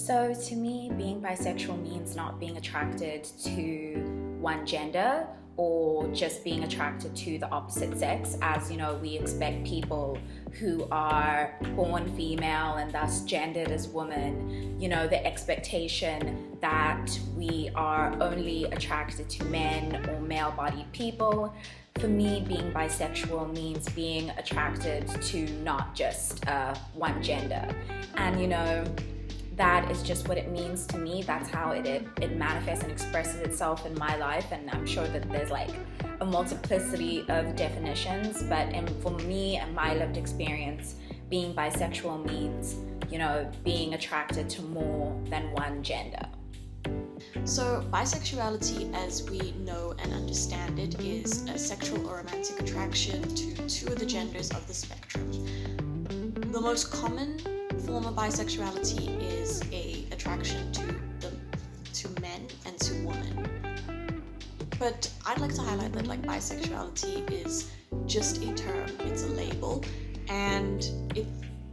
So to me, being bisexual means not being attracted to one gender or just being attracted to the opposite sex, as we expect people who are born female and thus gendered as women, the expectation that we are only attracted to men or male-bodied people. For me, being bisexual means being attracted to not just one gender. And that is just what it means to me. That's how it manifests and expresses itself in my life, and I'm sure that there's like a multiplicity of definitions, but for me and my lived experience, being bisexual means being attracted to more than one gender. So bisexuality, as we know and understand it, is a sexual or romantic attraction to two of the genders of the spectrum. The most common form of bisexuality is a attraction to men and to women. But I'd like to highlight that bisexuality is just a term, it's a label, and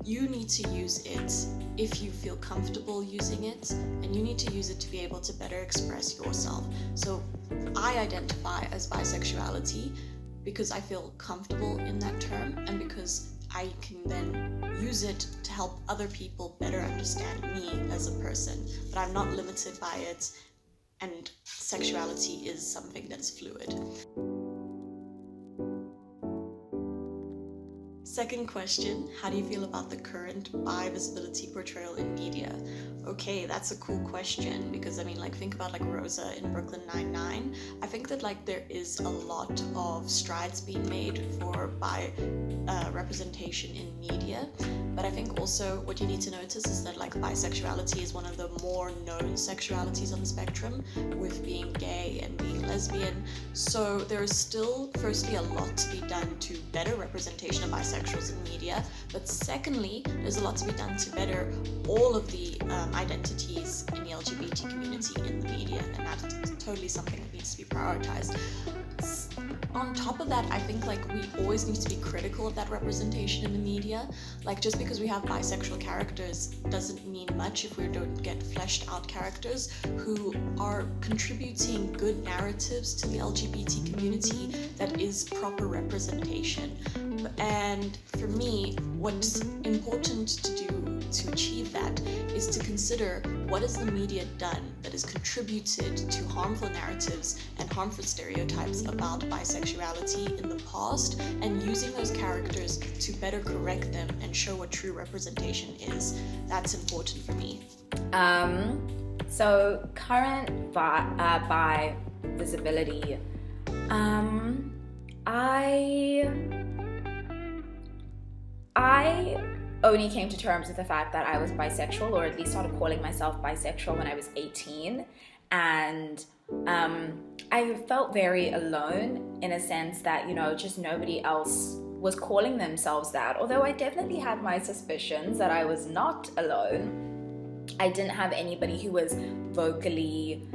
you need to use it if you feel comfortable using it, and you need to use it to be able to better express yourself. So I identify as bisexuality because I feel comfortable in that term, and because I can then use it to help other people better understand me as a person, but I'm not limited by it, and sexuality is something that's fluid. Second question, how do you feel about the current bi-visibility portrayal in media? Okay, that's a cool question, because think about Rosa in Brooklyn Nine-Nine. I think that there is a lot of strides being made for bi representation in media, but I think also what you need to notice is that bisexuality is one of the more known sexualities on the spectrum, with being gay and being lesbian. So there is still, firstly, a lot to be done to better representation of bisexuals in media, but secondly, there's a lot to be done to better all of the identities in the LGBT community in the media, and that's totally something that needs to be prioritized. On top of that, I think we always need to be critical of that representation in the media. Just because we have bisexual characters doesn't mean much if we don't get fleshed out characters who are contributing good narratives to the LGBT community that is proper representation. And for me, what's important to do to achieve that is to consider what has the media done that has contributed to harmful narratives and harmful stereotypes about bisexuality in the past, and using those characters to better correct them and show what true representation is. That's important for me. So current bi visibility, I only came to terms with the fact that I was bisexual, or at least started calling myself bisexual, when I was 18, and I felt very alone in a sense that just nobody else was calling themselves that. Although I definitely had my suspicions that I was not alone, I didn't have anybody who was vocally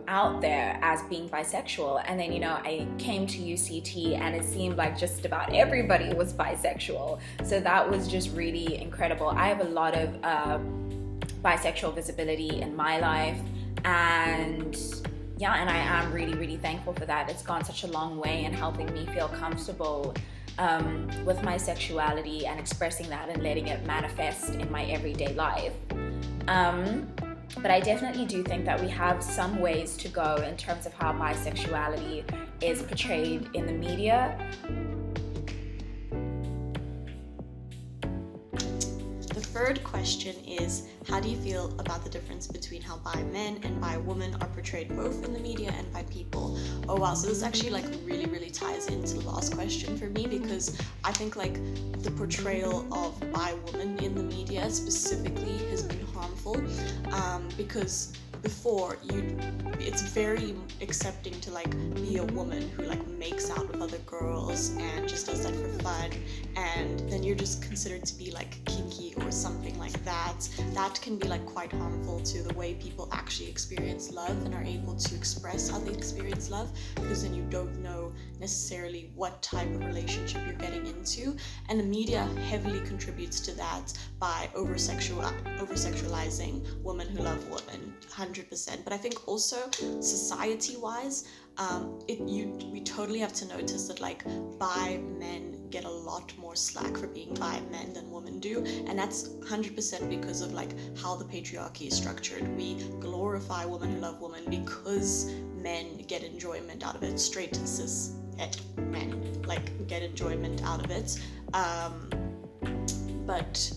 out there as being bisexual. And then I came to UCT, and it seemed like just about everybody was bisexual, so that was just really incredible. I have a lot of bisexual visibility in my life, and I am really thankful for that. It's gone such a long way in helping me feel comfortable with my sexuality and expressing that and letting it manifest in my everyday life. But I definitely do think that we have some ways to go in terms of how bisexuality is portrayed in the media. The third question is, how do you feel about the difference between how bi men and bi women are portrayed both in the media and by people? Oh wow, so this actually really ties into the last question for me, because I think the portrayal of bi women in the media specifically has been harmful, because before it's very accepting to be a woman who makes out with other girls and just does that for fun, and then you're just considered to be kinky or something something like that, that can be like quite harmful to the way people actually experience love and are able to express how they experience love, because then you don't know necessarily what type of relationship you're getting into. And the media heavily contributes to that by over-sexualizing women who love women, 100%. But I think also society-wise, we totally have to notice that like bi men get a lot more slack for being bi men than women do, and that's 100% because of like how the patriarchy is structured. We glorify women who love women because men get enjoyment out of it. Straight cis het men like get enjoyment out of it, but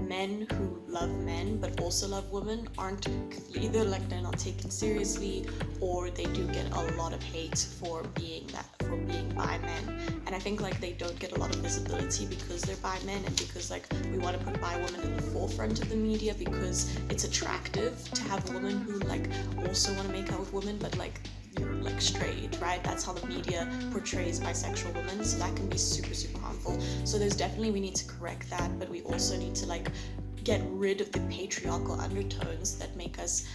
men who love men but also love women aren't either, like they're not taken seriously, or they do get a lot of hate for being bi men. And I think like they don't get a lot of visibility because they're bi men, and because like we want to put bi women in the forefront of the media because it's attractive to have a woman who like also want to make out with women, but like you're like straight, right? That's how the media portrays bisexual women, so that can be super, super harmful. So there's definitely, we need to correct that, but we also need to like get rid of the patriarchal undertones that make us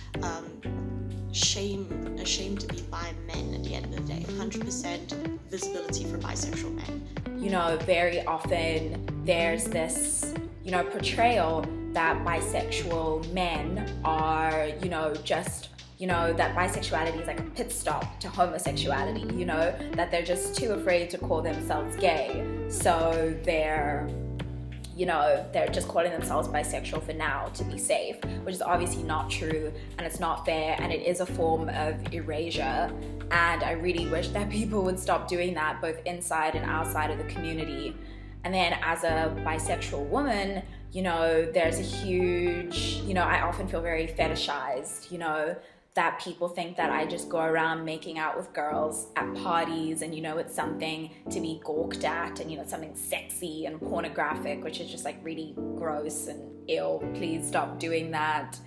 ashamed to be bi men at the end of the day. 100% visibility for bisexual men. You know, very often there's this, you know, portrayal that bisexual men are, you know, just, you know, that bisexuality is like a pit stop to homosexuality, you know, that they're just too afraid to call themselves gay. So they're, you know, they're just calling themselves bisexual for now to be safe, which is obviously not true, and it's not fair, and it is a form of erasure. And I really wish that people would stop doing that, both inside and outside of the community. And then as a bisexual woman, you know, there's a huge, you know, I often feel very fetishized, you know, that people think that I just go around making out with girls at parties, and, you know, it's something to be gawked at, and, you know, it's something sexy and pornographic, which is just like really gross and ill. Please stop doing that.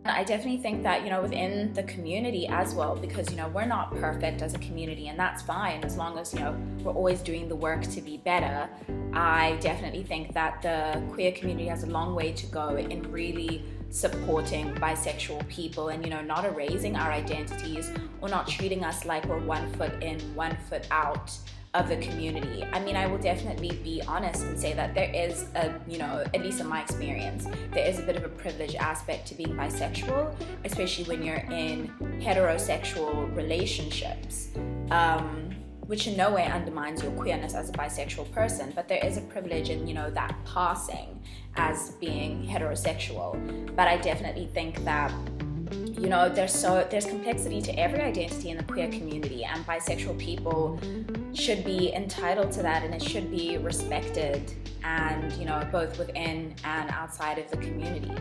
I definitely think that, you know, within the community as well, because, you know, we're not perfect as a community, and that's fine as long as, you know, we're always doing the work to be better. I definitely think that the queer community has a long way to go in really supporting bisexual people, and, you know, not erasing our identities or not treating us like we're 1 foot in, 1 foot out of the community. I mean, I will definitely be honest and say that there is a, you know, at least in my experience, there is a bit of a privileged aspect to being bisexual, especially when you're in heterosexual relationships, which in no way undermines your queerness as a bisexual person, but there is a privilege in, you know, that passing as being heterosexual. But I definitely think that, you know, there's complexity to every identity in the queer community, and bisexual people should be entitled to that, and it should be respected, and, you know, both within and outside of the community.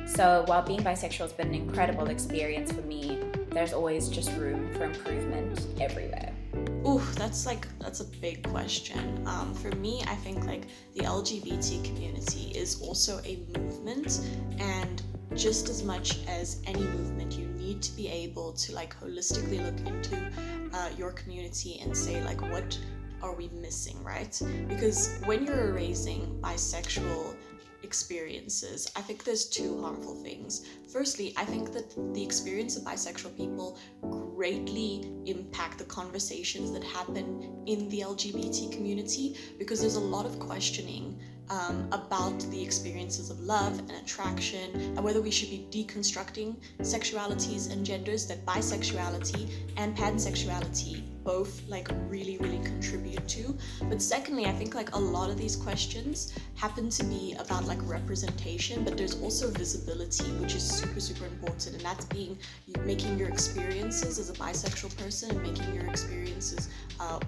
So while being bisexual has been an incredible experience for me, there's always just room for improvement everywhere. Ooh, that's a big question. For me, I think like the LGBT community is also a movement, and just as much as any movement, you need to be able to like holistically look into your community and say like, what are we missing, right? Because when you're erasing bisexual experiences, I think there's two harmful things. Firstly, I think that the experience of bisexual people greatly impact the conversations that happen in the LGBT community, because there's a lot of questioning about the experiences of love and attraction, and whether we should be deconstructing sexualities and genders, that bisexuality and pansexuality both like really, really contribute to. But secondly, I think like a lot of these questions happen to be about like representation, but there's also visibility, which is super, super important, and that's making your experiences as a bisexual person and making your experiences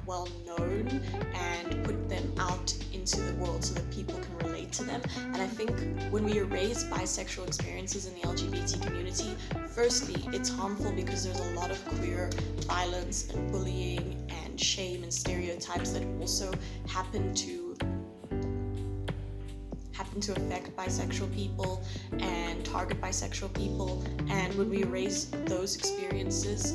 well known and put them out into the world so that people can relate to them. And I think when we erase bisexual experiences in the LGBT community, firstly, it's harmful because there's a lot of queer violence and bullying and shame and stereotypes that also happen to affect bisexual people and target bisexual people. And when we erase those experiences,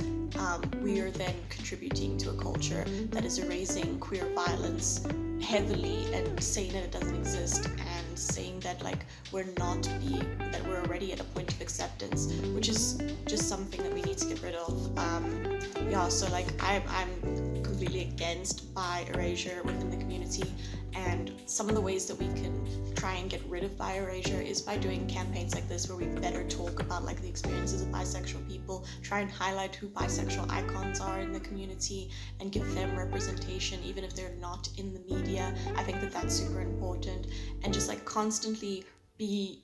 we are then contributing to a culture that is erasing queer violence heavily and saying that it doesn't exist, and saying that like that we're already at a point of acceptance, which is just something that we need to get rid of. So like I'm completely against bi erasure within the community, and some of the ways that we can try and get rid of bi erasure is by doing campaigns like this, where we better talk about like the experiences of bisexual people, try and highlight who bisexual icons are in the community and give them representation even if they're not in the media. I think that that's super important, and just like constantly be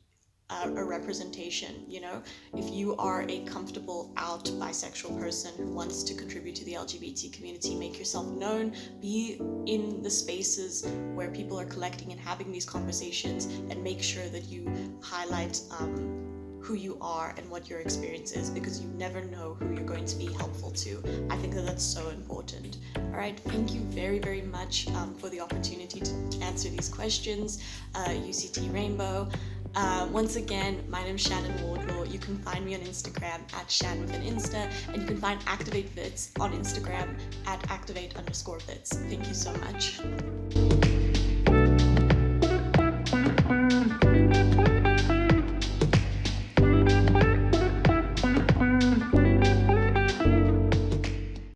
a representation. You know, if you are a comfortable out bisexual person who wants to contribute to the LGBT community, make yourself known, be in the spaces where people are collecting and having these conversations, and make sure that you highlight who you are and what your experience is, because you never know who you're going to be helpful to. I think that that's so important. All right, thank you very, very much for the opportunity to answer these questions, UCT Rainbow. Once again, my name is Shannon Wardlaw. You can find me on Instagram at Shan with an Insta, and you can find Activate Vits on Instagram at Activate_Vits. Thank you so much.